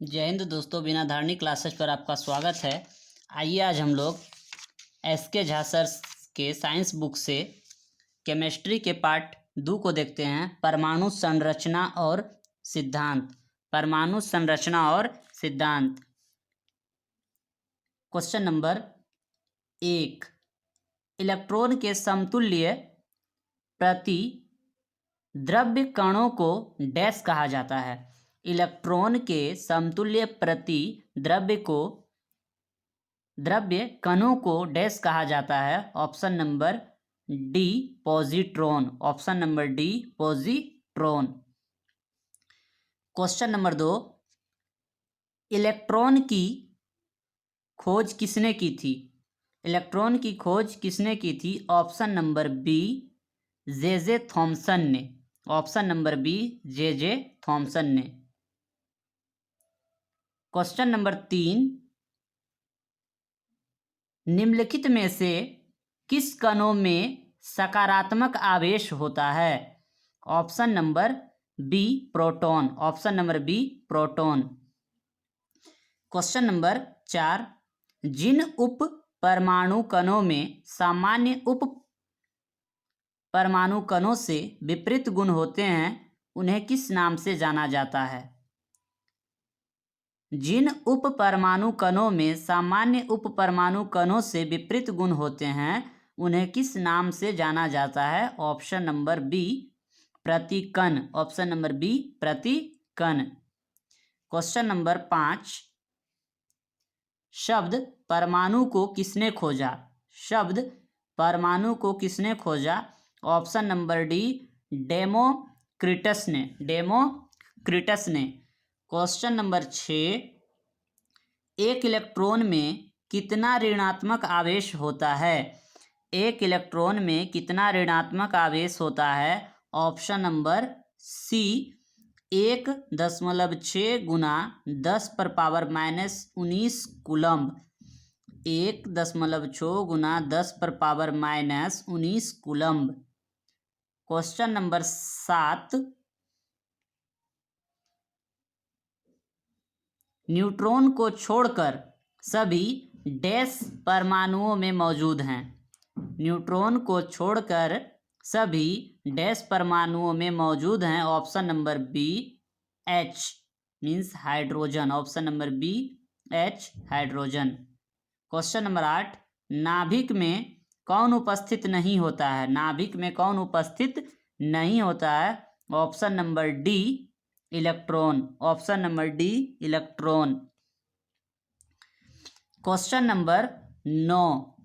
जय हिंद दोस्तों, बिना धारणी क्लासेस पर आपका स्वागत है। आइए आज हम लोग एस.के. झा सर के साइंस बुक से केमिस्ट्री के पार्ट 2 को देखते हैं। परमाणु संरचना और सिद्धांत। परमाणु संरचना और सिद्धांत। क्वेश्चन नंबर 1, इलेक्ट्रॉन के समतुल्य प्रति द्रव्य कणों को डैश कहा जाता है। इलेक्ट्रॉन के समतुल्य प्रति द्रव्य कणों को डैश कहा जाता है। Option number D, positron. Option number D, positron. Question number 2, electron की खोज किसने की थी? इलेक्ट्रॉन की खोज किसने की थी? Option number B, J Thomson ने। Option number B, J Thomson ने। क्वेश्चन नंबर 3, निम्नलिखित में से किस कणों में सकारात्मक आवेश होता है? Option number B, proton. Option number B, proton. Question number 4, जिन उप परमाणु कणों में सामान्य उप परमाणु कणों से विपरीत गुण होते हैं, उन्हें किस नाम से जाना जाता है? जिन उप परमाणु कणों में सामान्य उप परमाणु कणों से विपरीत गुण होते हैं, उन्हें किस नाम से जाना जाता है? ऑप्शन नंबर बी, प्रतिकण। ऑप्शन नंबर बी, प्रतिकण। क्वेश्चन नंबर 5, शब्द परमाणु को किसने खोजा? शब्द परमाणु को किसने खोजा? ऑप्शन नंबर डी, डेमोक्रिटस ने। डेमोक्रिटस ने। क्वेश्चन नंबर 6, एक इलेक्ट्रॉन में कितना ऋणात्मक आवेश होता है? एक इलेक्ट्रॉन में कितना ऋणात्मक आवेश होता है? ऑप्शन नंबर सी, 1.6 गुना 10⁻⁻19 कूलम्ब। 1.6 गुना 10⁻⁻19 कूलम्ब। क्वेश्चन नंबर 7, न्यूट्रॉन को छोड़कर सभी डैश परमाणुओं में मौजूद हैं। न्यूट्रॉन को छोड़कर सभी डैश परमाणुओं में मौजूद हैं। Option number B, H means hydrogen. Option number B, H, hydrogen. Question number 8, नाभिक में कौन उपस्थित नहीं होता है? नाभिक में कौन उपस्थित नहीं होता है? Option number D, electron. Option number D, electron. Question number 9,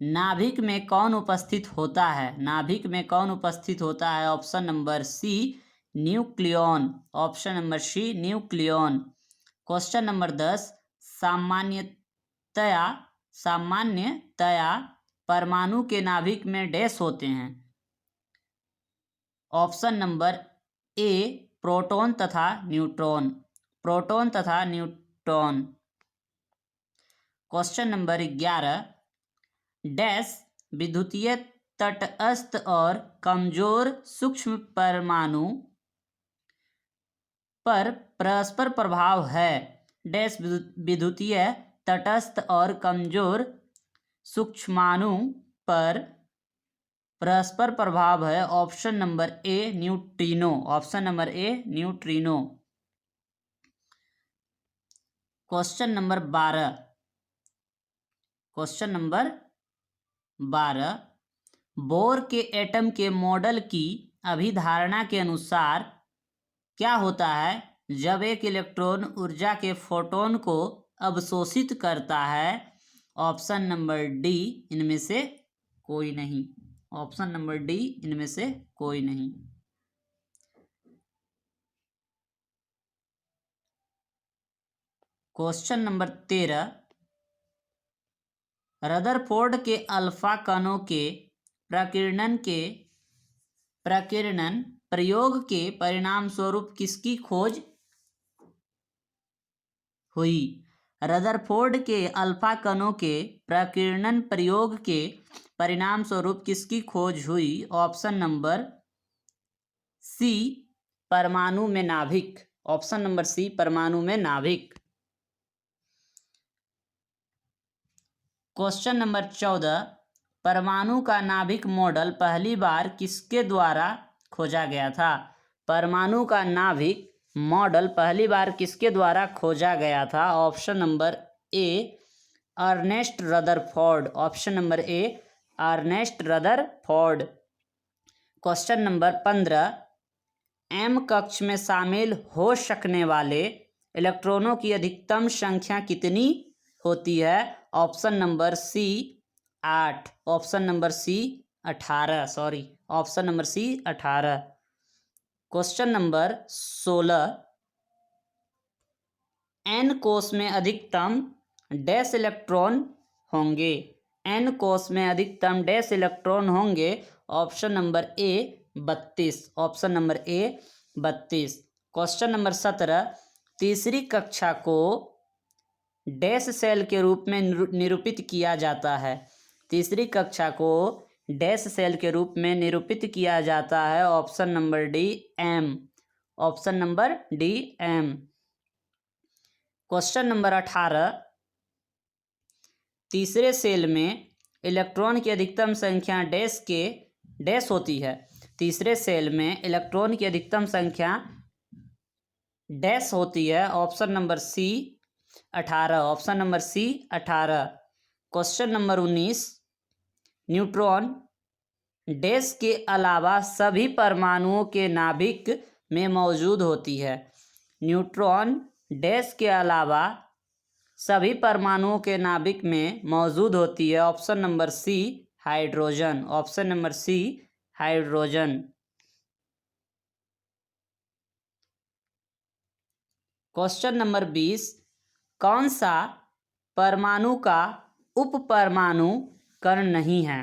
नाभिक में कौन उपस्थित होता है? नाभिक में कौन उपस्थित होता है? Option number C, nucleon. Option number C, nucleon. Question number 10, सामान्यतया परमाणु के नाभिक में डैश होते हैं। ऑप्शन नंबर ए, प्रोटॉन तथा न्यूट्रॉन। प्रोटॉन तथा न्यूट्रॉन। क्वेश्चन नंबर 11, डैश विद्युतीय तटस्थ और कमजोर सूक्ष्म परमाणु पर परस्पर प्रभाव है। डैश विद्युतीय तटस्थ और कमजोर सूक्ष्माणु पर परस्पर प्रभाव है। ऑप्शन नंबर ए, न्यूट्रिनो। ऑप्शन नंबर ए, neutrino. Question number 12, question number 12, bore के एटम के मॉडल की अभिधारणा के अनुसार क्या होता है जब एक इलेक्ट्रॉन ऊर्जा के फोटोन को अवशोषित करता है? ऑप्शन नंबर डी, इनमें से कोई नहीं। ऑप्शन नंबर डी, इनमें से कोई नहीं। क्वेश्चन नंबर 13, रदरफोर्ड के अल्फा कणों के प्रकीर्णन प्रयोग के परिणाम स्वरूप किसकी खोज हुई? रदरफोर्ड के अल्फा कणों के प्रकीर्णन प्रयोग के परिणाम स्वरूप किसकी खोज हुई? ऑप्शन नंबर सी, परमाणु में नाभिक। ऑप्शन नंबर सी परमाणु में नाभिक। क्वेश्चन नंबर 14, परमाणु का नाभिक मॉडल पहली बार किसके द्वारा खोजा गया था? परमाणु का नाभिक मॉडल पहली बार किसके द्वारा खोजा गया था? Option number A Ernest Rutherford. Option number A Ernest Rutherford. Question number 15, M कक्ष में शामिल हो सकने वाले इलेक्ट्रॉनों की अधिकतम संख्या कितनी होती है? Option number C 8। Option number C 18। Option number C 18। Question number 16, N कोष में अधिकतम डैश इलेक्ट्रॉन होंगे? एन कोष में अधिकतम डैश इलेक्ट्रॉन होंगे? ऑप्शन नंबर ए 32। ऑप्शन नंबर ए 32। क्वेश्चन नंबर 17, तीसरी कक्षा को डैश सेल के रूप में निरूपित किया जाता है? तीसरी कक्षा को डैश सेल के रूप में निरूपित किया जाता है? Option number D M. Option number D M. Question number 18, तीसरे सेल में इलेक्ट्रॉन की अधिकतम संख्या डैश होती है? तीसरे सेल में इलेक्ट्रॉन की अधिकतम संख्या डैश होती है? Option number C 18। Option number C 18। Question number 19, neutron dash के अलावा सभी परमाणुओं के नाभिक में मौजूद होती है? न्यूट्रॉन डैश के अलावा सभी परमाणुओं के नाभिक में मौजूद होती है? Option number C hydrogen. Option number C hydrogen. Question number 20, कौन सा परमाणु का उप परमाणु कण नहीं है?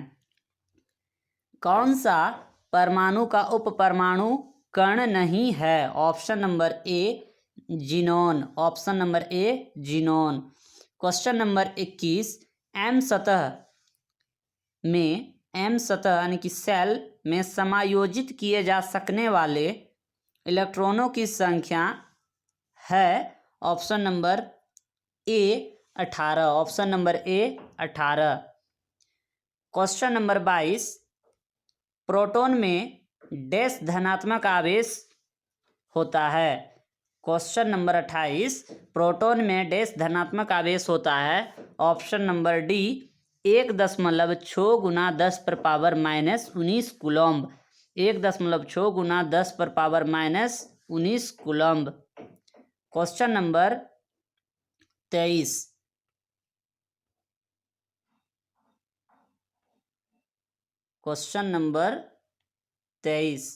कौन सा परमाणु का उप परमाणु कण नहीं है? Option number A xenon. Option number A xenon. Question number 21, M सतह यानी कि सेल में समायोजित किए जा सकने वाले इलेक्ट्रॉनों की संख्या है? ऑप्शन नंबर ए 18। ऑप्शन नंबर ए 18। क्वेश्चन नंबर 22, प्रोटॉन में डैश धनात्मक आवेश होता है? क्वेश्चन नंबर 28, प्रोटॉन में डैश धनात्मक आवेश होता है? ऑप्शन नंबर डी 1.6 गुना 10 पर पावर -19 कूलम्ब। 1.6 गुना 10 पर power -19 coulomb. Question number 23, question number 23,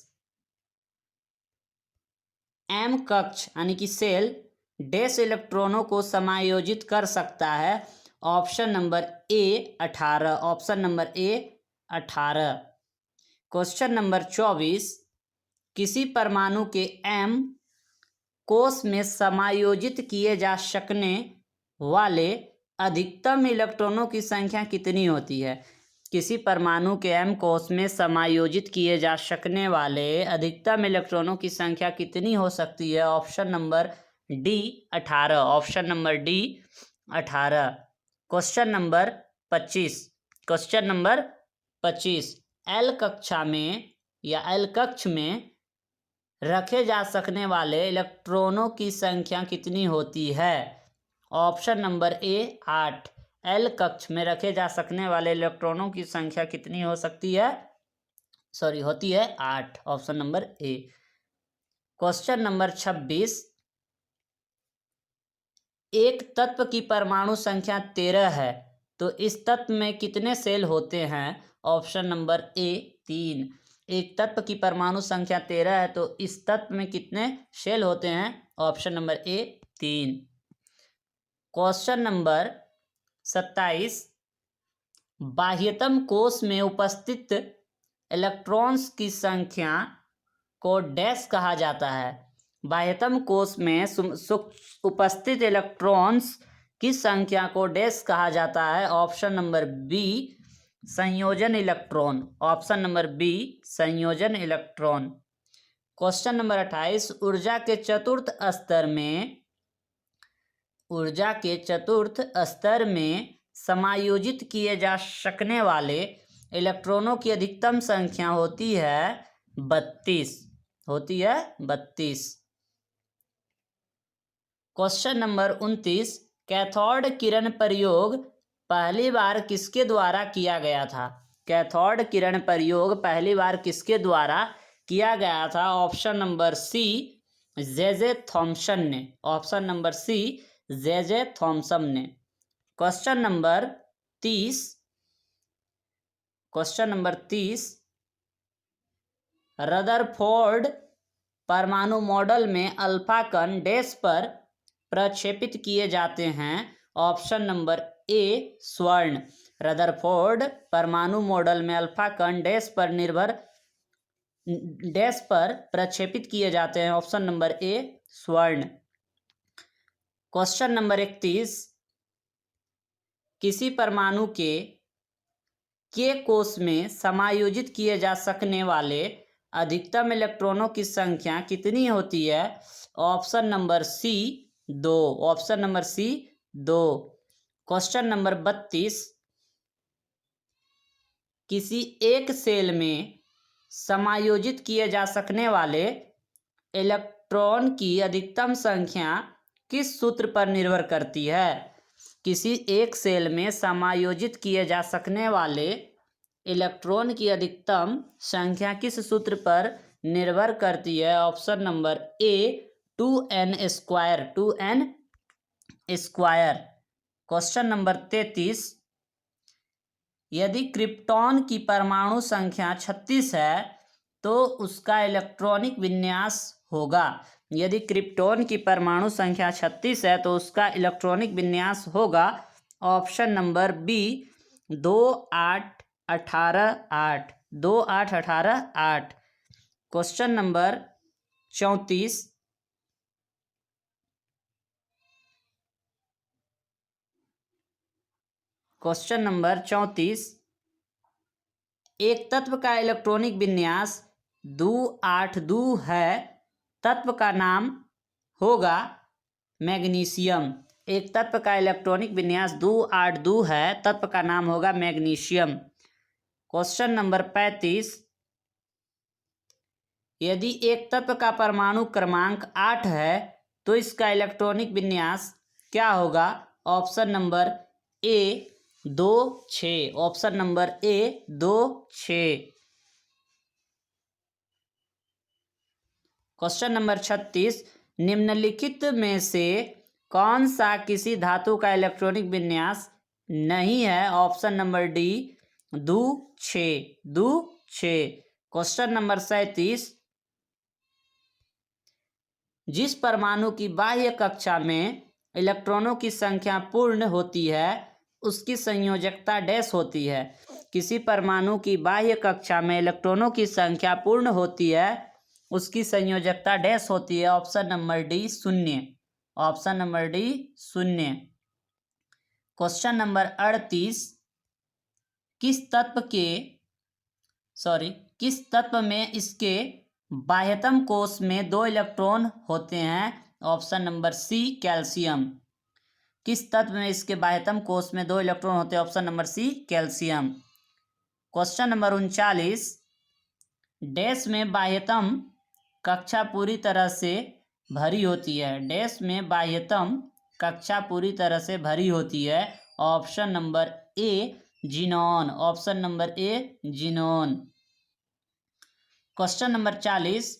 M कक्ष यानी कि सेल डैश इलेक्ट्रॉनों को समायोजित कर सकता है? ऑप्शन नंबर ए 18। ऑप्शन नंबर ए 18। क्वेश्चन नंबर 24, किसी परमाणु के एम कोष में समायोजित किए जा सकने वाले अधिकतम इलेक्ट्रॉनों की संख्या कितनी होती है? किसी परमाणु के एम कोष में समायोजित किए जा सकने वाले अधिकतम इलेक्ट्रॉनों की संख्या कितनी हो सकती है? Option number D 18। Option number D 18। Question number 25, question number 25, L कक्षा में या एल कक्ष में रखे जा सकने वाले इलेक्ट्रॉनों की संख्या कितनी होती है? ऑप्शन नंबर ए 8। एल कक्ष में रखे जा सकने वाले इलेक्ट्रॉनों की संख्या कितनी हो सकती है? होती है 8। ऑप्शन नंबर ए। क्वेश्चन नंबर 26, एक तत्व की परमाणु संख्या 13 है तो इस तत्व में कितने सेल होते हैं? ऑप्शन नंबर ए 3। एक तत्व की परमाणु संख्या 13 है तो इस तत्व में कितने सेल होते हैं? ऑप्शन नंबर ए 3। क्वेश्चन नंबर 27, बाह्यतम कोष में उपस्थित इलेक्ट्रॉन्स की संख्या को डैश कहा जाता है? बाह्यतम कोष में उपस्थित इलेक्ट्रॉन्स की संख्या को डैश कहा जाता है? ऑप्शन नंबर बी संयोजन इलेक्ट्रॉन। ऑप्शन नंबर बी संयोजन इलेक्ट्रॉन। क्वेश्चन नंबर 28, ऊर्जा के चतुर्थ स्तर में समायोजित किए जा सकने वाले इलेक्ट्रॉनों की अधिकतम संख्या होती है 32। क्वेश्चन नंबर 29, कैथोड किरण प्रयोग पहली बार किसके द्वारा किया गया था? कैथोड किरण प्रयोग पहली बार किसके द्वारा किया गया था? Option number C, J Thomson ने। Option number C, J Thomson ने। क्वेश्चन नंबर 30, रदरफोर्ड परमाणु मॉडल में अल्फा कण डैश पर प्रक्षेपित किए जाते हैं? ऑप्शन नंबर ए, स्वर्ण। रदरफोर्ड परमाणु मॉडल में अल्फा कण डैश पर प्रक्षेपित किए जाते हैं? ऑप्शन नंबर ए, स्वर्ण। क्वेश्चन नंबर 31, किसी परमाणु के कोष में समायोजित किए जा सकने वाले अधिकतम इलेक्ट्रॉनों की संख्या कितनी होती है? Option number C, 2। Option number C, 2। Question number 32, किसी एक सेल में समायोजित किए जा सकने वाले इलेक्ट्रॉन की अधिकतम संख्या किस सूत्र पर निर्भर करती है? किसी एक सेल में समायोजित किए जा सकने वाले इलेक्ट्रॉन की अधिकतम संख्या किस सूत्र पर निर्भर करती है? ऑप्शन नंबर ए, 2n²। क्वेश्चन नंबर 33, यदि क्रिप्टॉन की परमाणु संख्या 36 है तो उसका इलेक्ट्रॉनिक विन्यास होगा। यदि क्रिप्टॉन की परमाणु संख्या 36 है तो उसका इलेक्ट्रॉनिक विन्यास होगा। Option number B, 2 8 18 8। 2 8 18 8। Question number 34, एक तत्व का इलेक्ट्रॉनिक विन्यास 2 8 2 है, तत्व का नाम होगा मैग्नीशियम। एक तत्व का इलेक्ट्रॉनिक विन्यास 2 8 2 है, तत्व का नाम होगा मैग्नीशियम। क्वेश्चन नंबर 35, यदि एक तत्व का परमाणु क्रमांक 8 है तो इसका इलेक्ट्रॉनिक विन्यास क्या होगा? ऑप्शन नंबर ए, 2 6। ऑप्शन नंबर ए, 2 6। क्वेश्चन नंबर 36, निम्नलिखित में से कौन सा किसी धातु का इलेक्ट्रॉनिक विन्यास नहीं है? Option number D, 2 6। Question number 37, जिस परमाणु की बाह्य कक्षा में इलेक्ट्रॉनों की संख्या पूर्ण होती है उसकी संयोजकता डैश होती है? किसी परमाणु की बाह्य कक्षा में इलेक्ट्रॉनों की संख्या पूर्ण होती है उसकी संयोजकता डैश होती है? Option number D, 0। Option number D, 0। Question number 38, किस तत्व में इसके बाह्यतम कोष में 2 इलेक्ट्रॉन होते हैं? Option number C, calcium. किस तत्व में इसके बाह्यतम कोष में 2 इलेक्ट्रॉन होते हैं? Option number C, calcium. Question number 39, dash में बाह्यतम कक्षा पूरी तरह से भरी होती है? डैश में बाह्यतम कक्षा पूरी तरह से भरी होती है? ऑप्शन नंबर ए, जीनॉन। ऑप्शन नंबर ए, जीनॉन। क्वेश्चन नंबर 40,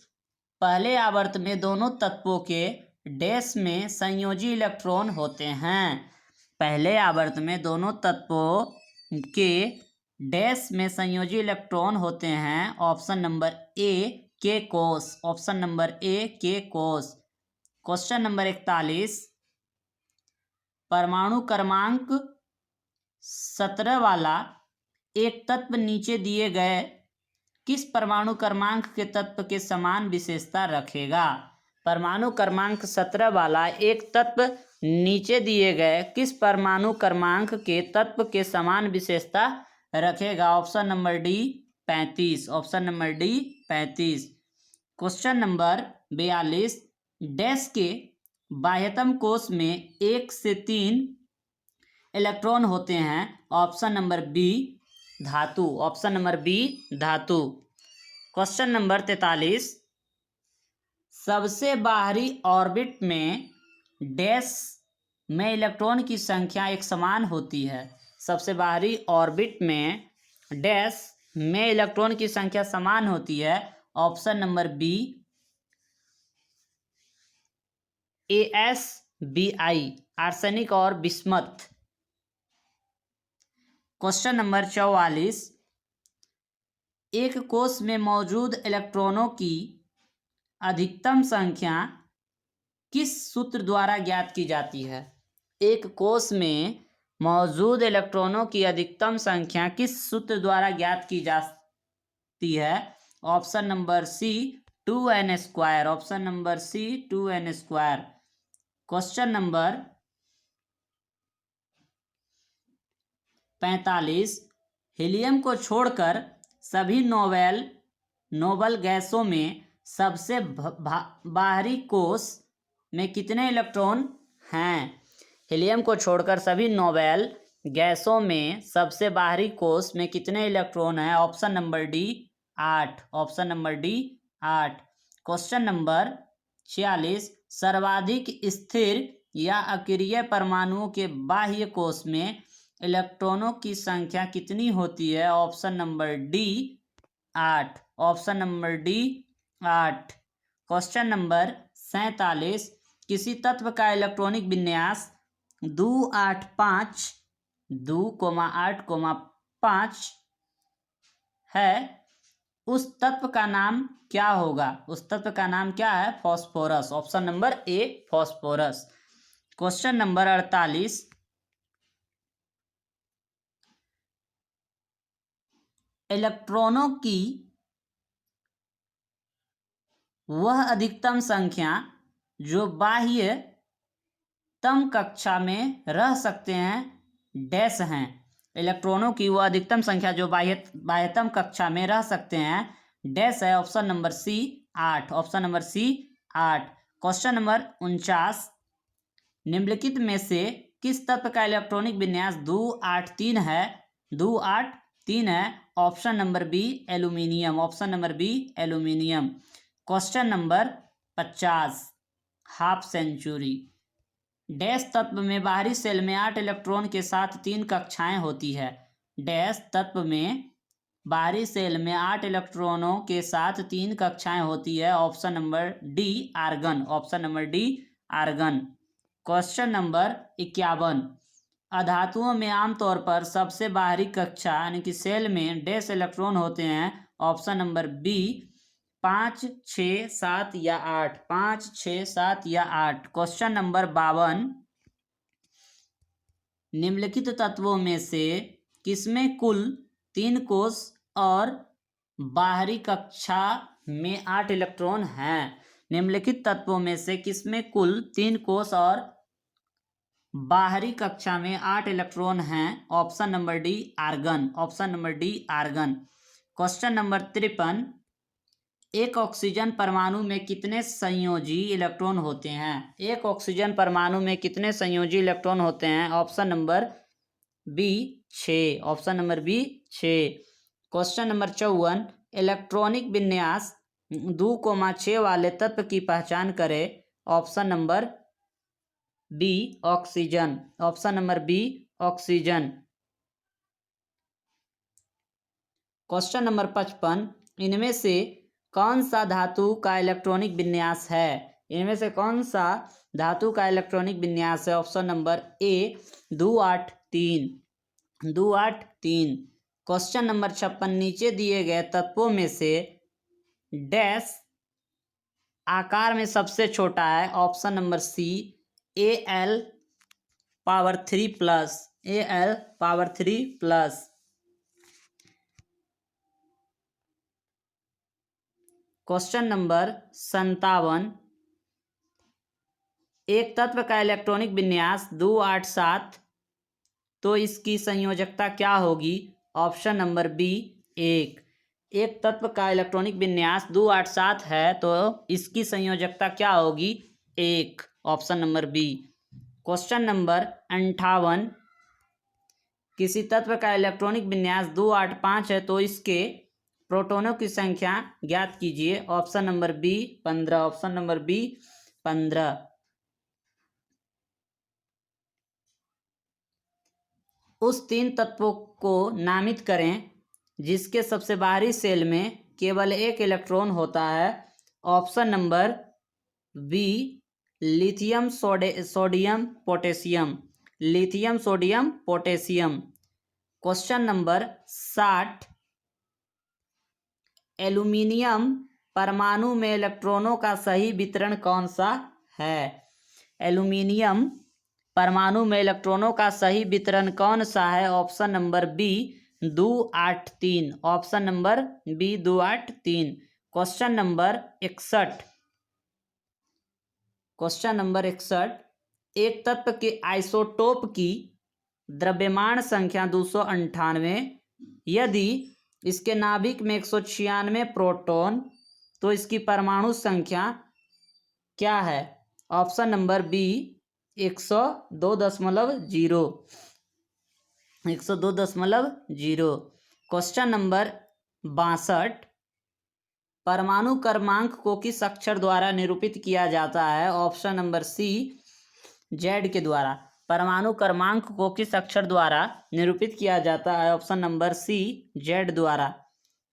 पहले आवर्त में दोनों तत्वों के डैश में संयोजी इलेक्ट्रॉन होते हैं? पहले आवर्त में दोनों तत्वों के डैश में संयोजी इलेक्ट्रॉन होते हैं? ऑप्शन नंबर ए, के कोष। ऑप्शन नंबर ए, के कोष। क्वेश्चन नंबर 41, परमाणु क्रमांक 17 वाला एक तत्व नीचे दिए गए किस परमाणु क्रमांक के तत्व के समान विशेषता रखेगा? परमाणु क्रमांक 17 वाला एक तत्व नीचे दिए गए किस परमाणु क्रमांक के तत्व के समान विशेषता रखेगा? Option number D, 35। Option number D, 35। Question number 42, dash के बाह्यतम कोश में 1 से 3 इलेक्ट्रॉन होते हैं। ऑप्शन नंबर बी धातु। ऑप्शन नंबर बी धातु। क्वेश्चन नंबर 43, सबसे बाहरी ऑर्बिट में डैश में इलेक्ट्रॉन की संख्या एक समान होती है। सबसे बाहरी ऑर्बिट में डैश में इलेक्ट्रॉन की संख्या समान होती है। Option number B AsBi, arsenic और बिस्मथ। क्वेश्चन नंबर 44, एक कोश में मौजूद इलेक्ट्रॉनों की अधिकतम संख्या किस सूत्र द्वारा ज्ञात की जाती है। एक कोश में मौजूद इलेक्ट्रॉनों की अधिकतम संख्या किस सूत्र द्वारा ज्ञात की जाती है। Option number C 2n²। Option number C 2n²। Question number 45, helium को छोड़कर सभी नोबल गैसों में सबसे बाहरी कोश में कितने इलेक्ट्रॉन हैं। हीलियम को छोड़कर सभी नोबेल गैसों में सबसे बाहरी कोश में कितने इलेक्ट्रॉन हैं। Option number D 8। Option number D 8। Question number 46, सर्वाधिक स्थिर या अक्रिय परमाणुओं के बाह्य कोश में इलेक्ट्रॉनों की संख्या कितनी होती है। Option number D 8। Option number D 8। Question number 47, किसी तत्व का इलेक्ट्रॉनिक विन्यास 285 2,8,5 है, उस तत्व का नाम क्या होगा। उस तत्व का नाम क्या है। फॉस्फोरस। ऑप्शन नंबर ए फॉस्फोरस। क्वेश्चन नंबर 48, इलेक्ट्रॉनों की वह अधिकतम संख्या जो बाह्य तम कक्षा में रह सकते हैं डैश हैं। इलेक्ट्रॉनों की वह अधिकतम संख्या जो बाह्यतम कक्षा में रह सकते हैं डैश है। Option number C 8। Option number C 8। Question number 49, निम्नलिखित में से किस तत्व का इलेक्ट्रॉनिक विन्यास 283 है। 283 है। Option number B aluminium. Option number B aluminium. Question number 50, half century. Dash तत्व में बाहरी सेल में 8 इलेक्ट्रॉन के साथ 3 कक्षाएं होती है। डैश तत्व में बाहरी सेल में 8 इलेक्ट्रॉनों के साथ 3 कक्षाएं होती है। Option number D argon. Option number D argon. Question number 51, अधातुओं में आमतौर पर सबसे बाहरी कक्षा यानी कि सेल में डैश इलेक्ट्रॉन होते हैं। ऑप्शन नंबर बी 5, 6, 7 या 8। 5, 6, 7 या 8। क्वेश्चन नंबर 52, निम्नलिखित तत्वों में से किसमें कुल 3 कोश और बाहरी कक्षा में 8 इलेक्ट्रॉन हैं। निम्नलिखित तत्वों में से किसमें कुल 3 कोश और बाहरी कक्षा में 8 इलेक्ट्रॉन हैं। Option number D argon. Option number D argon. Question number 53, एक ऑक्सीजन परमाणु में कितने संयोजी इलेक्ट्रॉन होते हैं। एक ऑक्सीजन परमाणु में कितने संयोजी इलेक्ट्रॉन होते हैं। Option number B 6। Option number B 6। Question number 54, electronic विन्यास 2,6 वाले तत्व की पहचान करें। Option number B oxygen. Option number B oxygen. Question number 55, इनमें से कौन सा धातु का इलेक्ट्रॉनिक विन्यास है। इनमें से कौन सा धातु का इलेक्ट्रॉनिक विन्यास है। ऑप्शन नंबर ए 283। 283। क्वेश्चन नंबर 56, नीचे दिए गए तत्वों में से डैश आकार में सबसे छोटा है। Option number C Al⁻3+। Al⁻3+। Question number 57, एक तत्व का इलेक्ट्रॉनिक विन्यास 287, तो इसकी संयोजकता क्या होगी। Option number B 1। एक तत्व का इलेक्ट्रॉनिक विन्यास 287 है तो इसकी संयोजकता क्या होगी? 1। Option number B. Question number 58, किसी तत्व का इलेक्ट्रॉनिक विन्यास 285 है तो इसके प्रोटॉनों की संख्या ज्ञात कीजिए। Option number B 15। Option number B 15। उस तीन तत्वों को नामित करें जिसके सबसे बाहरी सेल में केवल एक इलेक्ट्रॉन होता है। Option number B lithium sodium potassium. Lithium sodium potassium. Question number 60, aluminium परमाणु में इलेक्ट्रॉनों का सही वितरण कौन सा है? एल्यूमिनियम परमाणु में इलेक्ट्रॉनों का सही वितरण कौन सा है? Option number B 283। Option number B 283। Question number 61, question number 61, एक तत्व के आइसोटोप की द्रव्यमान संख्या 298, यदि इसके नाभिक में 196 प्रोटॉन तो इसकी परमाणु संख्या क्या है? Option number B 102.0। 102.0। Question number 62, परमाणु क्रमांक को किस अक्षर द्वारा निरूपित किया जाता है? ऑप्शन नंबर सी जेड के द्वारा। परमाणु क्रमांक को किस अक्षर द्वारा निरूपित किया जाता है? ऑप्शन नंबर सी जेड द्वारा।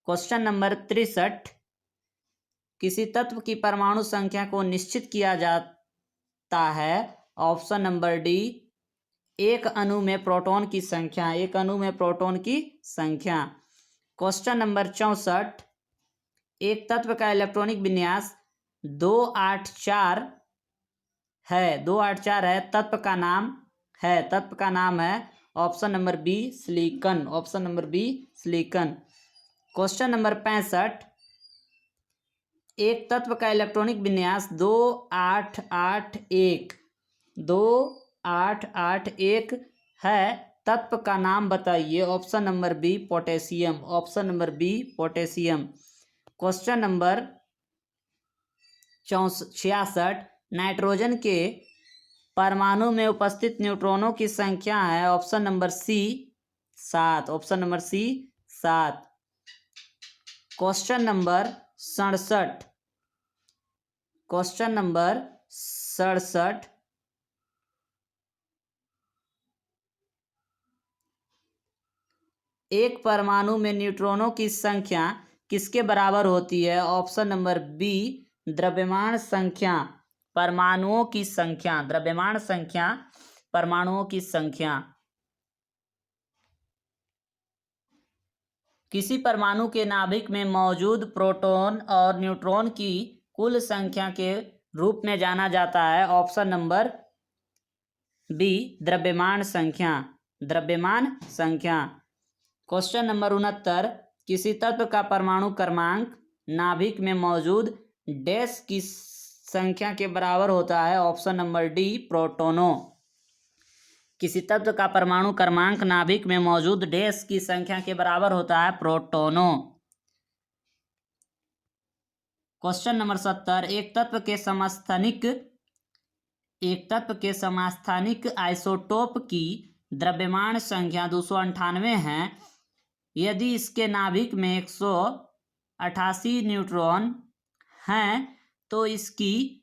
क्वेश्चन नंबर 63, किसी तत्व की परमाणु संख्या को निश्चित किया जाता है? ऑप्शन नंबर डी एक अणु में प्रोटॉन की संख्या। एक अणु में प्रोटॉन की संख्या। क्वेश्चन नंबर 64, एक तत्व का इलेक्ट्रॉनिक विन्यास 284 है। 284 है, तत्व का नाम है। तत्व का नाम है option number B silicon. Option number B silicon. Question number 65, एक तत्व का इलेक्ट्रॉनिक विन्यास 2881 2881 है, तत्व का नाम बताइए। Option number B potassium. Option number B potassium. Question number 66, nitrogen के परमाणु में उपस्थित न्यूट्रॉनों की संख्या है। Option number C 7। Option number C 7। Question number 67, question number 67, एक परमाणु में न्यूट्रॉनों की संख्या किसके बराबर होती है? ऑप्शन नंबर बी द्रव्यमान संख्या परमाणुओं की संख्या। द्रव्यमान संख्या परमाणुओं की संख्या। किसी परमाणु के नाभिक में मौजूद प्रोटॉन और न्यूट्रॉन की कुल संख्या के रूप में जाना जाता है। ऑप्शन नंबर बी द्रव्यमान संख्या। द्रव्यमान संख्या। क्वेश्चन नंबर 69, किसी तत्व का परमाणु क्रमांक नाभिक में मौजूद डैश की संख्या के बराबर होता है। ऑप्शन नंबर डी प्रोटॉनों। किसी तत्व का परमाणु क्रमांक नाभिक में मौजूद डैश की संख्या के बराबर होता है प्रोटॉनों। क्वेश्चन नंबर 70, एक तत्व के समस्थानिक आइसोटोप की द्रव्यमान संख्या 298 है, यदि इसके नाभिक में 188 न्यूट्रॉन हैं तो इसकी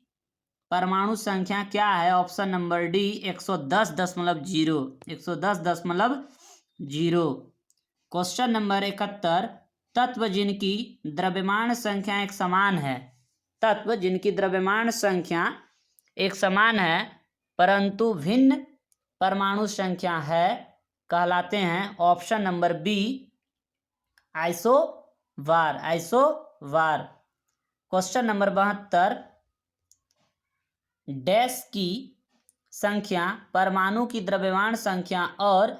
परमाणु संख्या क्या है? Option number D 110.0। 110.0। Question number 71, तत्व जिनकी द्रव्यमान संख्या एक समान है। तत्व जिनकी द्रव्यमान संख्या एक समान है परंतु भिन्न परमाणु संख्या है कहलाते हैं। Option number B isobar. Isobar. Question number 72, dash की संख्या परमाणु की द्रव्यमान संख्या और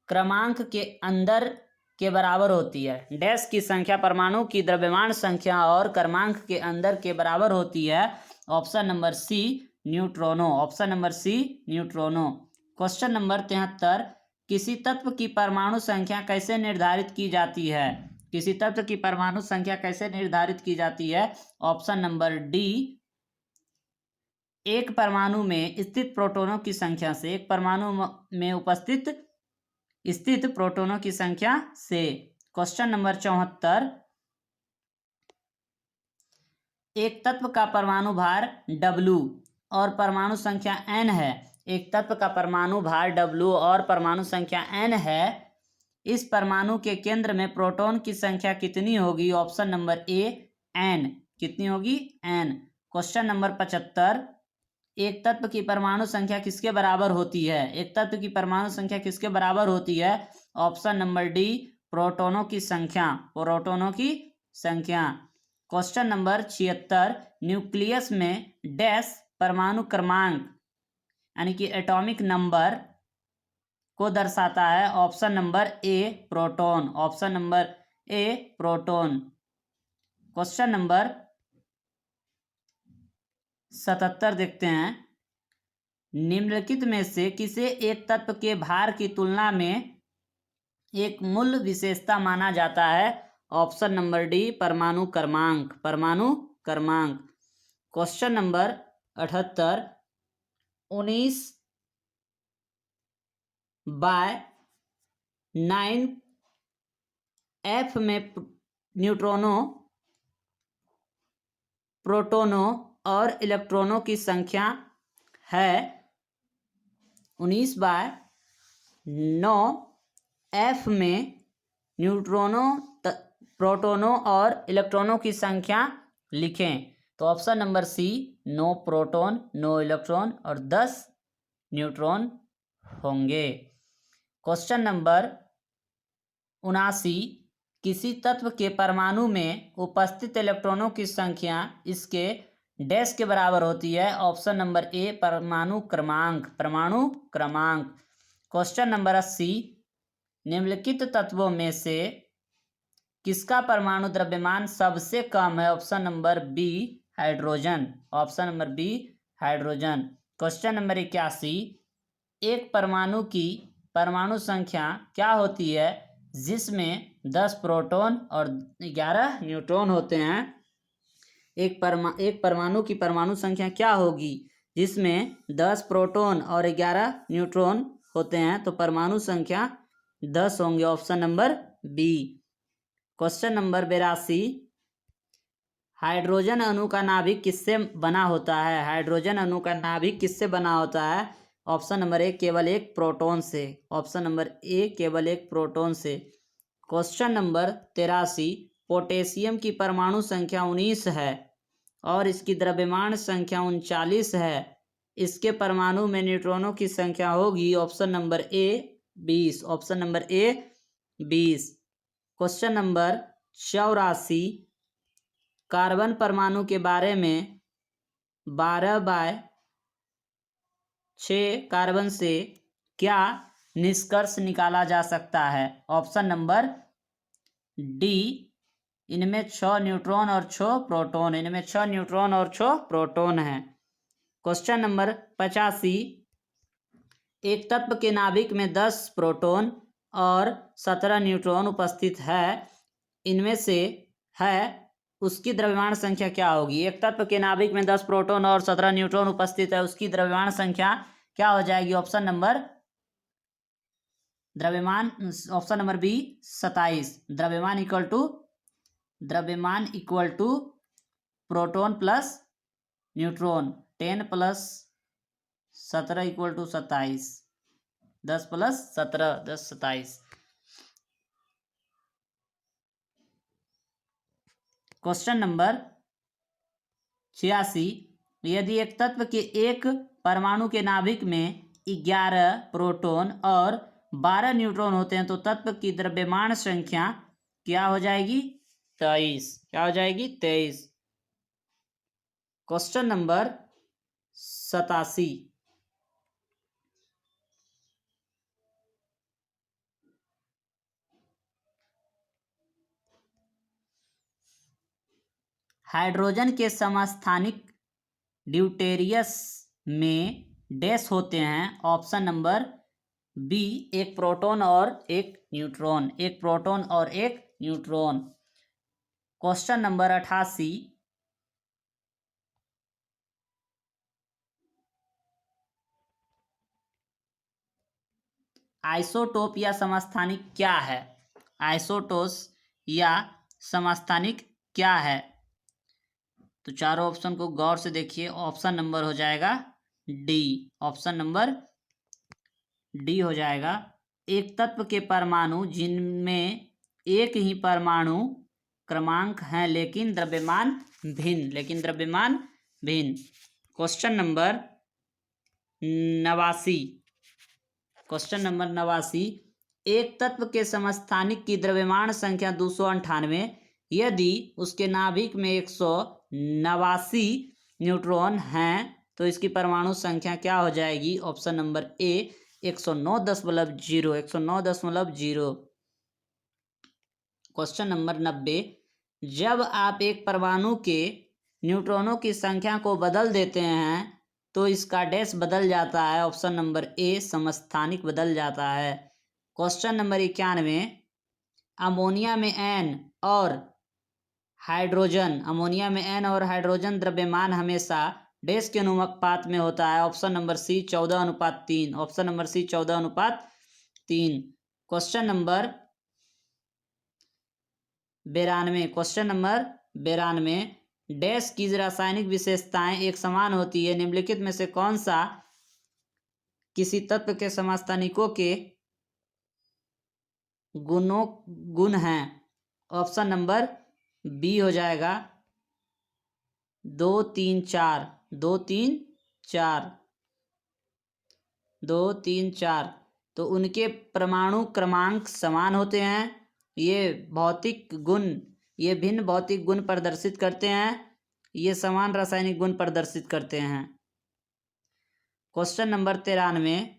क्रमांक के अंदर के बराबर होती है। डैश की संख्या परमाणु की द्रव्यमान संख्या और क्रमांक के अंदर के बराबर होती है। ऑप्शन नंबर सी न्यूट्रॉनों। ऑप्शन नंबर सी न्यूट्रॉनों। क्वेश्चन नंबर 73, किसी तत्व की परमाणु संख्या कैसे निर्धारित की जाती है? किसी तत्व की परमाणु संख्या कैसे निर्धारित की जाती है? ऑप्शन नंबर डी, एक परमाणु में स्थित प्रोटॉनों की संख्या से, एक परमाणु में उपस्थित स्थित प्रोटॉनों की संख्या से। क्वेश्चन नंबर 74, एक तत्व का परमाणु भार W और परमाणु संख्या n है। एक तत्व का परमाणु भार W और परमाणु संख्या n है। इस परमाणु के केंद्र में प्रोटॉन की संख्या कितनी होगी? ऑप्शन नंबर ए, n। कितनी होगी? n। क्वेश्चन नंबर 75, एक तत्व की परमाणु संख्या किसके बराबर होती है? एक तत्व की परमाणु संख्या किसके बराबर होती है? ऑप्शन नंबर डी, प्रोटॉनों की संख्या। प्रोटॉनों की संख्या। क्वेश्चन नंबर 76, न्यूक्लियस में डैश परमाणु क्रमांक यानी कि एटॉमिक नंबर को दर्शाता है? Option number A, proton. Option number A, proton. Question number 77 देखते हैं, निम्नलिखित में से किसे एक तत्व के भार की तुलना में एक मूल विशेषता माना जाता है? ऑप्शन नंबर डी, परमाणु क्रमांक। परमाणु क्रमांक। क्वेश्चन नंबर 78, 19/9 में न्यूट्रॉनों, प्रोटॉनों और इलेक्ट्रॉनों की संख्या है। 19/9 में न्यूट्रॉनों, प्रोटॉनों और इलेक्ट्रॉनों की संख्या लिखें। तो option number C, 9 proton 9 electron और 10 न्यूट्रॉन होंगे। क्वेश्चन नंबर 79, किसी तत्व के परमाणु में उपस्थित इलेक्ट्रॉनों की संख्या इसके डैश के बराबर होती है? ऑप्शन नंबर ए, परमाणु क्रमांक। परमाणु क्रमांक। क्वेश्चन नंबर 80, निम्नलिखित तत्वों में से किसका परमाणु द्रव्यमान सबसे कम है? Option number B, hydrogen. Option number B, hydrogen. Question number 81, एक परमाणु की परमाणु संख्या क्या होती है जिसमें 10 प्रोटॉन और 11 न्यूट्रॉन होते हैं? एक परमाणु की परमाणु संख्या क्या होगी जिसमें 10 प्रोटॉन और 11 न्यूट्रॉन होते हैं? तो परमाणु संख्या 10 होंगे। Option number B. Question number 82, hydrogen अणु का नाभिक किससे बना होता है? हाइड्रोजन अणु का नाभिक किससे बना होता है? ऑप्शन नंबर ए, केवल एक प्रोटॉन से। ऑप्शन नंबर ए, केवल एक प्रोटॉन से। क्वेश्चन नंबर 83, पोटेशियम की परमाणु संख्या 19 है और इसकी द्रव्यमान संख्या 39 है। इसके परमाणु में न्यूट्रॉनों की संख्या होगी? ऑप्शन नंबर ए, 20। ऑप्शन नंबर ए, 20। क्वेश्चन नंबर 84, कार्बन परमाणु के बारे में 12/6 कार्बन से क्या निष्कर्ष निकाला जा सकता है? ऑप्शन नंबर डी, इनमें 6 न्यूट्रॉन और 6 प्रोटॉन। इनमें 6 न्यूट्रॉन और 6 प्रोटॉन हैं। क्वेश्चन नंबर 85, एक तत्व के नाभिक में 10 प्रोटॉन और 17 न्यूट्रॉन उपस्थित है, इनमें से है उसकी द्रव्यमान संख्या क्या होगी? एक तत्व के नाभिक में 10 प्रोटॉन और 17 न्यूट्रॉन उपस्थित है, उसकी द्रव्यमान संख्या क्या हो जाएगी? Option number B, 27। द्रव्यमान equal to proton plus neutron. 10 + 17 = 27। 10 + 17 10 27। Question number 86, यदि एक तत्व के एक परमाणु के नाभिक में 11 प्रोटॉन और 12 न्यूट्रॉन होते हैं तो तत्व की द्रव्यमान संख्या क्या हो जाएगी? 23। क्या हो जाएगी? 23। क्वेश्चन नंबर 87, हाइड्रोजन के समस्थानिक ड्यूटेरियस में डैश होते हैं? ऑप्शन नंबर बी, एक प्रोटॉन और एक न्यूट्रॉन। एक प्रोटॉन और एक न्यूट्रॉन। क्वेश्चन नंबर 88, आइसोटोप या समस्थानिक क्या है? आइसोटोस या समस्थानिक क्या है? तो चारों ऑप्शन को गौर से देखिए। ऑप्शन नंबर हो जाएगा डी। ऑप्शन नंबर डी हो जाएगा। एक तत्व के परमाणु जिनमें एक ही परमाणु क्रमांक हैं लेकिन द्रव्यमान भिन्न। क्वेश्चन नंबर 89, क्वेश्चन नंबर 89, एक तत्व के समस्थानिक की द्रव्यमान संख्या 298 यदि उसके नाभिक में 189 न्यूट्रॉन हैं तो इसकी परमाणु संख्या क्या हो जाएगी? ऑप्शन नंबर ए 109.0। क्वेश्चन नंबर 90, जब आप एक परमाणु के न्यूट्रॉनों की संख्या को बदल देते हैं तो इसका डैश बदल जाता है। ऑप्शन नंबर ए समस्थानिक बदल जाता है। क्वेश्चन नंबर 91, अमोनिया में एन और हाइड्रोजन द्रव्यमान हमेशा डैश के अनुपात में होता है। Option number C 14:3। Option number C 14:3। Question number 92, question number 92, dash की रासायनिक विशेषताएं एक समान होती है, निम्नलिखित में से कौन सा किसी तत्व के समस्थानिकों के गुण हैं? ऑप्शन नंबर बी हो जाएगा 2 3 4। 2 3 4 तो उनके परमाणु क्रमांक समान होते हैं। ये भिन्न भौतिक गुण प्रदर्शित करते हैं। ये समान रासायनिक गुण प्रदर्शित करते हैं। क्वेश्चन नंबर 93,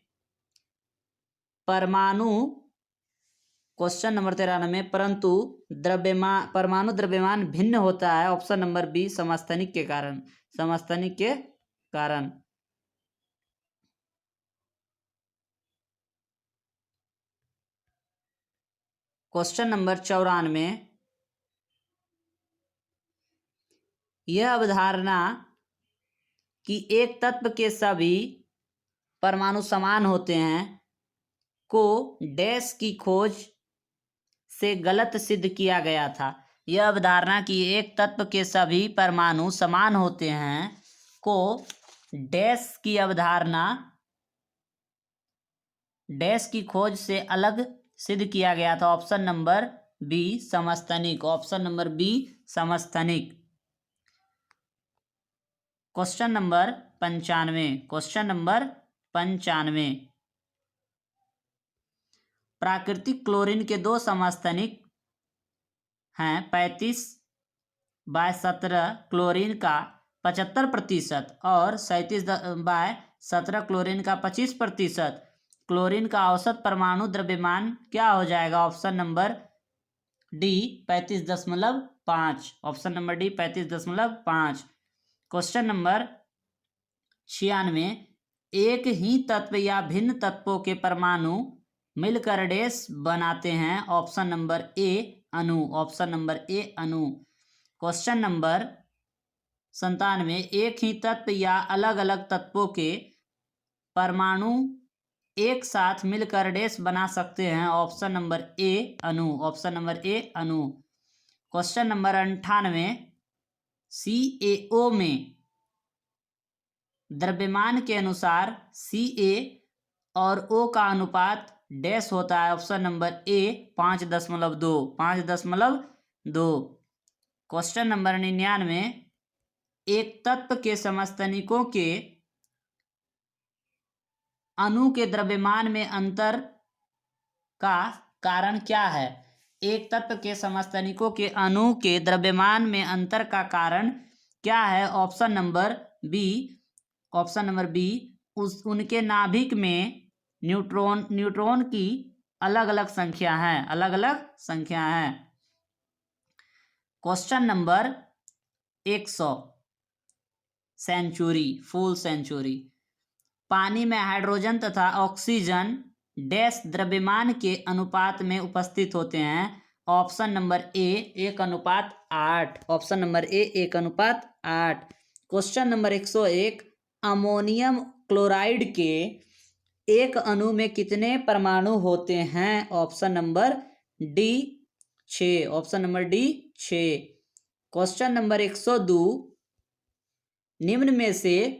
परंतु परमाणु द्रव्यमान भिन्न होता है। ऑप्शन नंबर बी समस्थानिक के कारण। क्वेश्चन नंबर 94, यह अवधारणा कि एक तत्व के सभी परमाणु समान होते हैं को डैश की खोज से गलत सिद्ध किया गया था। यह अवधारणा कि एक तत्व के सभी परमाणु समान होते हैं को डैश की खोज से अलग सिद्ध किया गया था। ऑप्शन नंबर बी समस्थानिक। ऑप्शन नंबर बी समस्थानिक। क्वेश्चन नंबर 95, प्राकृतिक क्लोरीन के दो समस्थानिक हैं। 35/17 क्लोरीन का 75% और 37/17 क्लोरीन का 25%। क्लोरीन का औसत परमाणु द्रव्यमान क्या हो जाएगा? Option number D 35.5। Option number D 35.5। Question number 96, एक ही तत्व या भिन्न तत्वों के परमाणु मिलकर डैश बनाते हैं। ऑप्शन नंबर ए अणु। ऑप्शन नंबर ए अणु। क्वेश्चन नंबर 97, एक ही तत्व या अलग अलग तत्वों के परमाणु एक साथ मिलकर डैश बना सकते हैं। ऑप्शन नंबर ए अणु। ऑप्शन नंबर ए अणु। क्वेश्चन नंबर 98, CaO में द्रव्यमान के अनुसार Ca और O का अनुपात डैश होता है। ऑप्शन नंबर ए 5.2। क्वेश्चन नंबर 99, एक तत्व के समस्थानिकों के अणु के द्रव्यमान में अंतर का कारण क्या है? एक तत्व के समस्थानिकों के अणु के द्रव्यमान में अंतर का कारण क्या है? ऑप्शन नंबर बी उनके नाभिक में न्यूट्रॉन की अलग अलग संख्या है। क्वेश्चन नंबर 100, फुल सेंचुरी, पानी में हाइड्रोजन तथा ऑक्सीजन डैश द्रव्यमान के अनुपात में उपस्थित होते हैं। ऑप्शन नंबर ए 1:8। ऑप्शन नंबर ए 1:8। क्वेश्चन नंबर 101, अमोनियम क्लोराइड के एक अणु में कितने परमाणु होते हैं? Option number D 6। Option number D 6। Question number 102, निम्न में से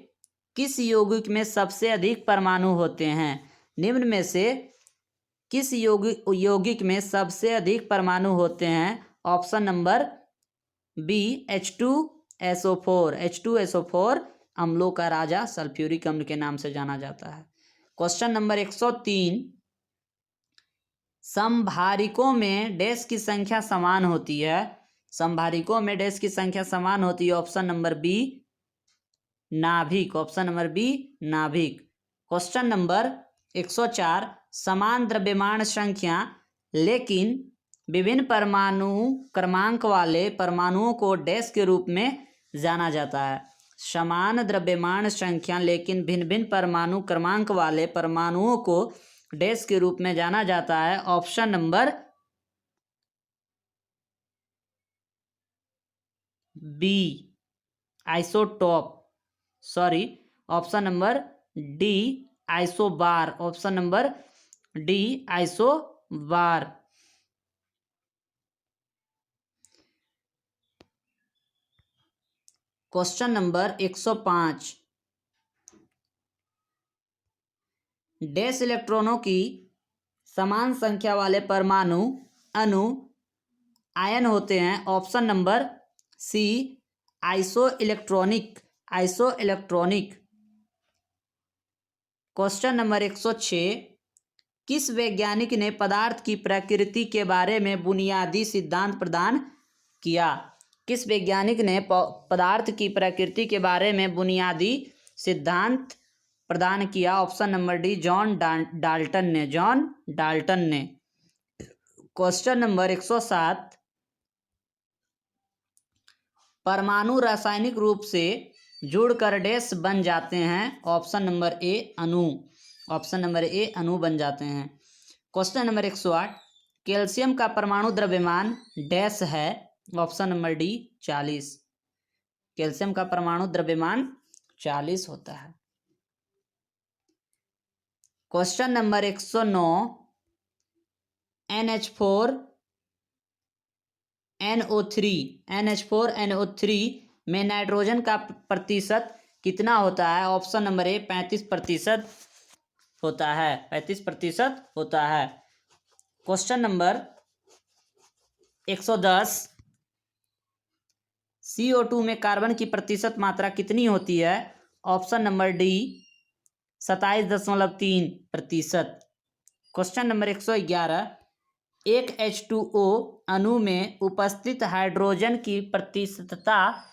किस यौगिक में सबसे अधिक परमाणु होते हैं? निम्न में से किस यौगिक में सबसे अधिक परमाणु होते हैं? Option number B H2SO4। H2SO4 अम्लों का राजा सल्फ्यूरिक अम्ल के नाम से जाना जाता है। क्वेश्चन नंबर 103, समभारिकों में डैश की संख्या समान होती है? समभारिकों में डैश की संख्या समान होती है। ऑप्शन नंबर बी नाभिक। ऑप्शन नंबर बी नाभिक। क्वेश्चन नंबर 104, समान द्रव्यमान संख्या लेकिन विभिन्न परमाणु क्रमांक वाले परमाणुओं को डैश के रूप में जाना जाता है। समान द्रव्यमान संख्या लेकिन भिन्न भिन्न परमाणु क्रमांक वाले परमाणुओं को डैश के रूप में जाना जाता है। Option number B isotope, sorry, option number D isobar. Option number D isobar. Question number 105, dash इलेक्ट्रॉनों की समान संख्या वाले परमाणु अणु आयन होते हैं? Option number C isoelectronic. Isoelectronic. Question number 106, किस वैज्ञानिक ने पदार्थ की प्रकृति के बारे में बुनियादी सिद्धांत प्रदान किया? किस वैज्ञानिक ने पदार्थ की प्रकृति के बारे में बुनियादी सिद्धांत प्रदान किया? Option number D John Dalton ने। जॉन डाल्टन ने। क्वेश्चन नंबर 107, परमाणु रासायनिक रूप से जुड़कर डैश बन जाते हैं? ऑप्शन नंबर ए अणु। ऑप्शन नंबर ए अणु बन जाते हैं। क्वेश्चन नंबर 108, कैल्शियम का परमाणु द्रव्यमान डैश है? Option number D 40। कैल्शियम का परमाणु द्रव्यमान 40 होता है। क्वेश्चन नंबर 109, NH4NO3 में नाइट्रोजन का प्रतिशत कितना होता है? ऑप्शन नंबर ए 35% होता है। 35% होता है। क्वेश्चन नंबर 110, CO2 में कार्बन की प्रतिशत मात्रा कितनी होती है? Option number D 27.3%। Question number 111, एक H2O अणु में उपस्थित हाइड्रोजन की प्रतिशतता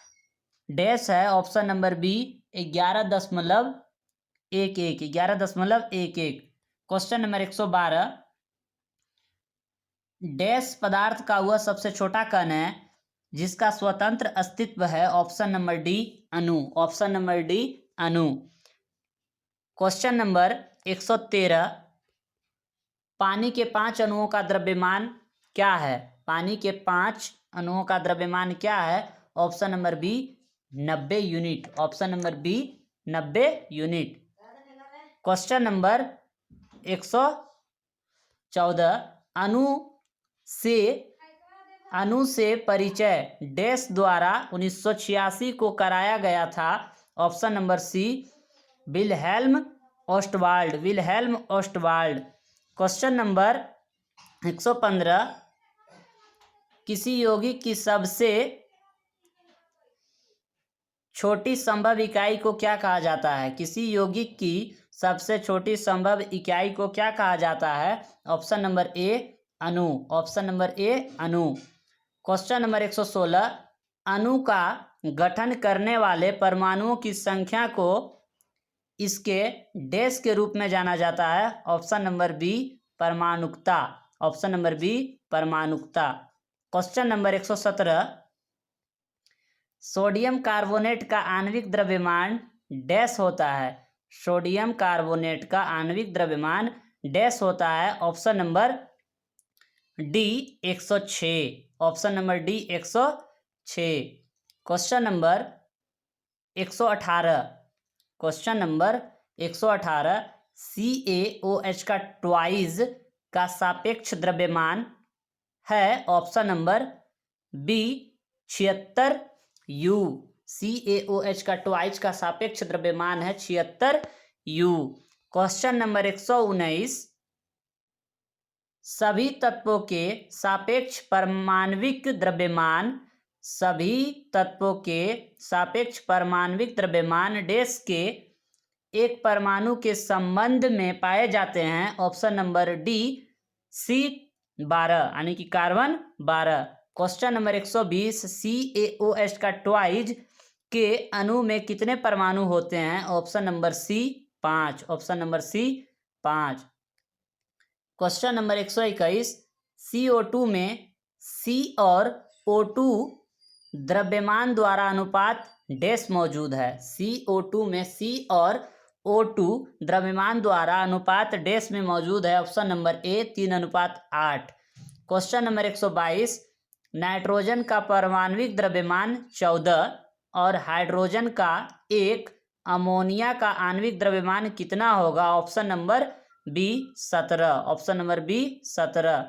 डैश है? Option number B 11.11। Question number 112, dash पदार्थ का वह सबसे छोटा कण है जिसका स्वतंत्र अस्तित्व है? ऑप्शन नंबर डी अणु। ऑप्शन नंबर डी अणु। क्वेश्चन नंबर 113, पानी के 5 अणुओं का द्रव्यमान क्या है? पानी के 5 अणुओं का द्रव्यमान क्या है? Option number B 90 unit. Option number B 90 unit. Question number 114, अणु से परिचय डैश द्वारा 1986 को कराया गया था? Option number C Wilhelm Ostwald. Question number 115, किसी यौगिक की सबसे छोटी संभव इकाई को क्या कहा जाता है? किसी यौगिक की सबसे छोटी संभव इकाई को क्या कहा जाता है? ऑप्शन नंबर ए अणु। ऑप्शन नंबर ए अणु। क्वेश्चन नंबर 116, अणु का गठन करने वाले परमाणुओं की संख्या को इसके डैश के रूप में जाना जाता है? ऑप्शन नंबर बी परमाणुकता। ऑप्शन नंबर बी परमाणुकता। क्वेश्चन नंबर 117, सोडियम कार्बोनेट का आणविक द्रव्यमान डैश होता है? सोडियम कार्बोनेट का आणविक द्रव्यमान डैश होता है? Option number D 106। Option number D 106। Question number 118। Question number 118, CaOH का ट्वाइस का सापेक्ष द्रव्यमान है। Option number B 76 U। CaOH का ट्वाइस का सापेक्ष द्रव्यमान है 76 U। क्वेश्चन नंबर 119, सभी तत्वों के सापेक्ष परमाण्विक द्रव्यमान, सभी तत्वों के सापेक्ष परमाण्विक द्रव्यमान डैश के एक परमाणु के संबंध में पाए जाते हैं। ऑप्शन नंबर डी C12 यानी कि कार्बन 12। क्वेश्चन नंबर 120, CaOH का ट्वाइस के अणु में कितने परमाणु होते हैं। Option number C 5। Option number C 5। Question number 121, CO2 में C और O2 द्रव्यमान द्वारा अनुपात डैश मौजूद है। CO2 में C और O2 द्रव्यमान द्वारा अनुपात डैश में मौजूद है। ऑप्शन नंबर ए 3:8। क्वेश्चन नंबर 122, नाइट्रोजन का परमाण्विक द्रव्यमान 14 और हाइड्रोजन का 1, अमोनिया का आणविक द्रव्यमान कितना होगा। Option number B 17। Option number B 17।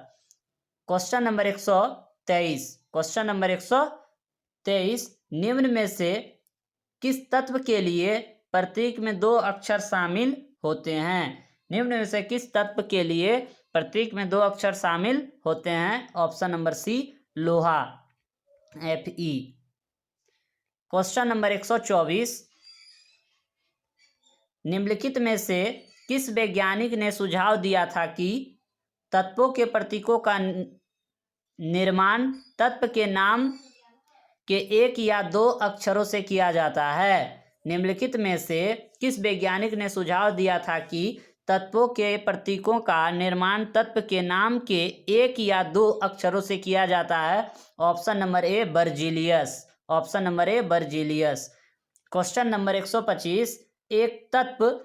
Question number 123। Question number 123, निम्न में से किस तत्व के लिए प्रतीक में 2 अक्षर शामिल होते हैं। निम्न में से किस तत्व के लिए प्रतीक में 2 अक्षर शामिल होते हैं। ऑप्शन नंबर सी लोहा Fe। क्वेश्चन नंबर 124, निम्नलिखित में से किस वैज्ञानिक ने सुझाव दिया था कि तत्वों के प्रतीकों का निर्माण तत्व के नाम के 1 या 2 अक्षरों से किया जाता है। निम्नलिखित में से किस वैज्ञानिक ने सुझाव दिया था कि तत्वों के प्रतीकों का निर्माण तत्व के नाम के 1 या 2 अक्षरों से किया जाता है। ऑप्शन नंबर ए बर्जीलियस। ऑप्शन नंबर ए बर्जीलियस। क्वेश्चन नंबर 125, एक तत्व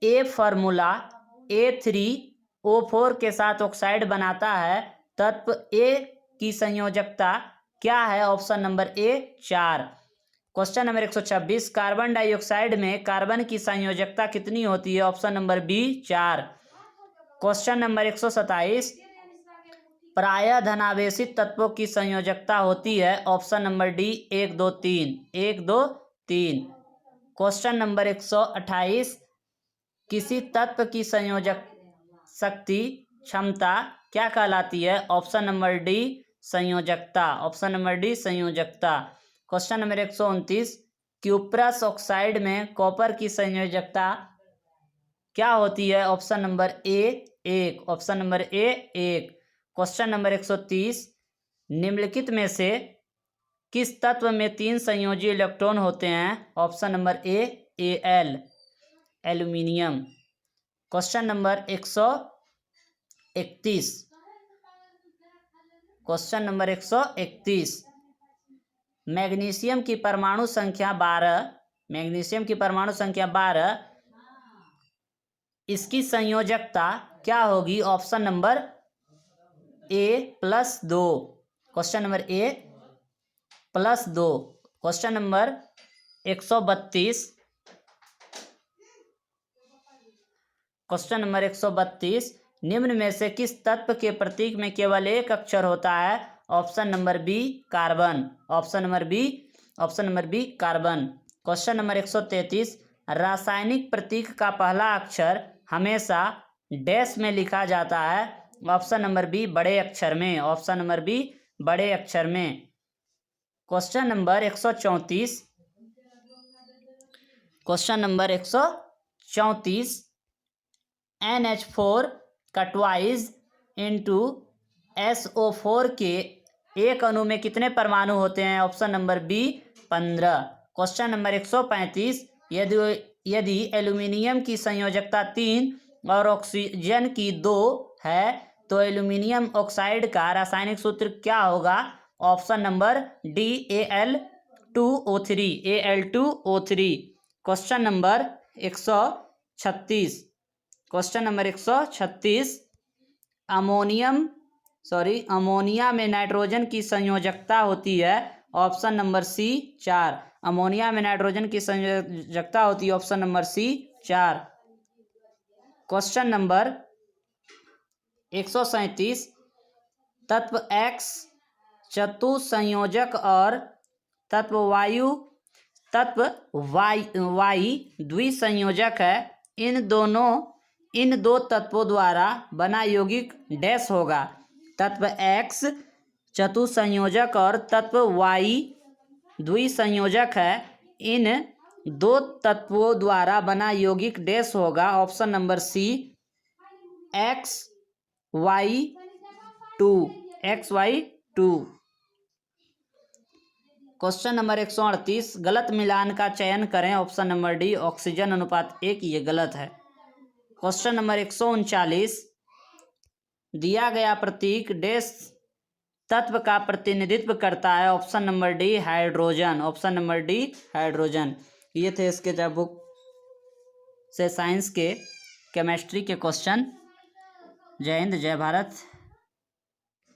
ए फार्मूला A3O4 के साथ ऑक्साइड बनाता है, तत्व ए की संयोजकता क्या है। Option number A 4। Question number 126, carbon dioxide में कार्बन की संयोजकता कितनी होती है। Option number B 4। Question number 127, प्रायः धनावेशित तत्वों की संयोजकता होती है। Option number D 1 2 3। 1 2 3। Question number 128, किसी तत्व की संयोजक शक्ति क्षमता क्या कहलाती है। ऑप्शन नंबर डी संयोजकता। ऑप्शन नंबर डी संयोजकता। क्वेश्चन नंबर 129, क्यूप्रस ऑक्साइड में कॉपर की संयोजकता क्या होती है। Option number A 1। Option number A 1। Question number 130, निम्नलिखित में से किस तत्व में 3 संयोजी इलेक्ट्रॉन होते हैं। ऑप्शन नंबर ए Al aluminium. Question number 131। Question number 131, magnesium की परमाणु संख्या 12। मैग्नीशियम की परमाणु संख्या 12, इसकी संयोजकता क्या होगी। Option number A+2। Question number A+2। Question number 132। Question number 132, निम्न में से किस तत्व के प्रतीक में केवल 1 अक्षर होता है। Option number B carbon. Option number B. Option number B carbon. Question number 133, रासायनिक प्रतीक का पहला अक्षर हमेशा डैश में लिखा जाता है। ऑप्शन नंबर बी बड़े अक्षर में। ऑप्शन नंबर बी बड़े अक्षर में। Question number 134। Question number 134, NH4 का ट्वाइस इंटू SO4 के एक अणु में कितने परमाणु होते हैं। Option number B 15। Question number 135, यदि एल्यूमिनियम की संयोजकता 3 और ऑक्सीजन की 2 है तो एल्यूमिनियम ऑक्साइड का रासायनिक सूत्र क्या होगा। Option number D Al2O3। Al2O3। Question number 136। Question number 136, ammonium ammonia में नाइट्रोजन की संयोजकता होती है ऑप्शन नंबर सी 4। अमोनिया में नाइट्रोजन की संयोजकता होती है option number C 4। Question number 137, तत्व X चतुसंयोजक और तत्व Y द्विसंयोजक है। इन दो तत्वों द्वारा बना यौगिक डैश होगा। तत्व X चतुसंयोजक और तत्व Y द्विसंयोजक है। इन दो तत्वों द्वारा बना यौगिक डैश होगा। Option number C XY2। Question number 138, गलत मिलान का चयन करें। ऑप्शन नंबर डी ऑक्सीजन अनुपात 1, ये गलत है। क्वेश्चन नंबर 139, दिया गया प्रतीक डैश तत्व का प्रतिनिधित्व करता है। Option number D hydrogen. Option number D hydrogen. ये थे इसके जब बुक से साइंस के केमिस्ट्री के क्वेश्चन। जय हिंद, जय भारत।